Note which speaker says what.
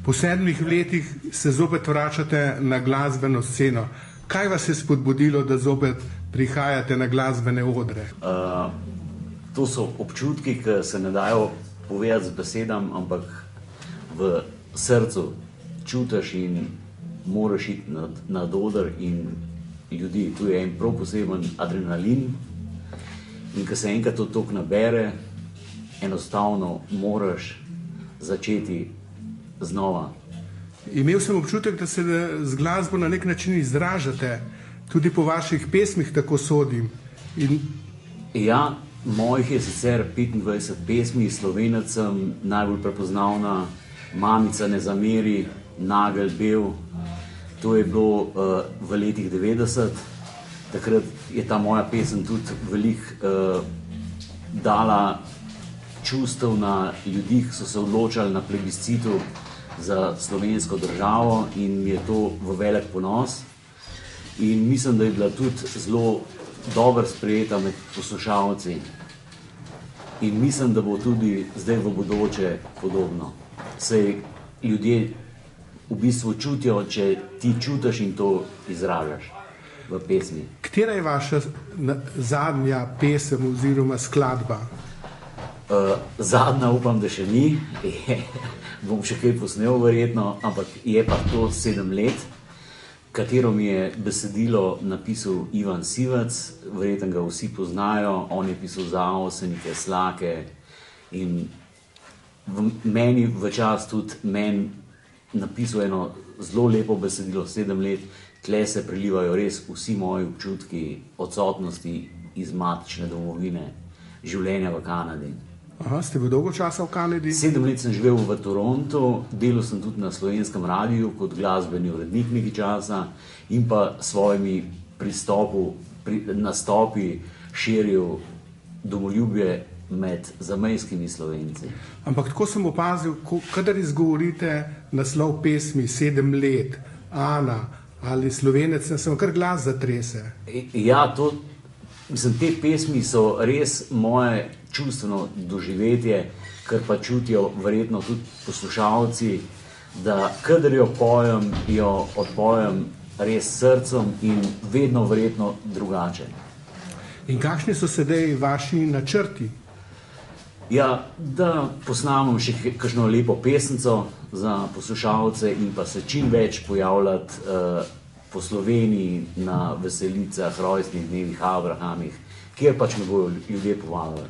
Speaker 1: Po 7 letih se zopet vračate na glasbeno sceno. Kaj vas je spodbudilo, da zopet prihajate na glasbene odre?
Speaker 2: To so občutki, ki se ne dajo povedati z besedami, ampak v srcu čutiš in moraš iti nad oder in ljudi. Tu je en prav poseben adrenalin in ko se enkrat to toliko nabere, enostavno moraš začeti znova.
Speaker 1: Imel sem občutek, da se z glasbo na nek način izražate, tudi po vaših pesmih tako sodim.
Speaker 2: Ja, mojih je sicer 25 pesmi, Slovenec sem, najbolj prepoznavna, Mamica ne zameri, Nagelj bel. To je bilo v letih 90. Takrat je ta moja pesem tudi veliko dala čustev na ljudi, ki so se odločali na plebiscitu za slovensko državo in mi je to v velik ponos. In mislim, da je bila tudi zelo dobro sprejeta med poslušalci. In mislim, da bo tudi zdaj v bodoče podobno. Saj ljudje v bistvu čutijo, če ti čutiš in to izražaš v pesmi.
Speaker 1: Katera je vaša zadnja pesem oziroma skladba?
Speaker 2: Zadnja upam, da še ni. Bom še kaj posnel verjetno, ampak je pa to 7 let, katero mi je besedilo napisal Ivan Sivec, verjetno ga vsi poznajo, on je pisal za Avsenike, Slake in meni v čas tudi napisal eno zelo lepo besedilo 7 let, tle se prelivajo res vsi moji občutki odsotnosti iz matične domovine, življenja v Kanadi.
Speaker 1: Aha, ste bil dolgo časa v Kanadi?
Speaker 2: 7 let sem živel v Torontu, delal sem tudi na Slovenskem radiju kot glasbeni urednik nekaj časa in pa svojimi nastopi širil domoljubje med zamejskimi Slovenci.
Speaker 1: Ampak tako sem opazil, kadar izgovorite naslov pesmi 7 let, Ana ali Slovenec, sem kar glas zatrese.
Speaker 2: Ja, te pesmi so res moje čustveno doživetje, kar pa čutijo verjetno tudi poslušalci, da kadar jo pojem, jo odpojem res srcem in vedno verjetno drugače.
Speaker 1: In kakšni so sedaj vaši načrti?
Speaker 2: Ja, da posnamem še kakšno lepo pesnico za poslušalce in pa se čim več pojavljati po Sloveniji na veselicah, rojstnih dnevih, abrahamih, kjer pač me bodo ljudje povabili.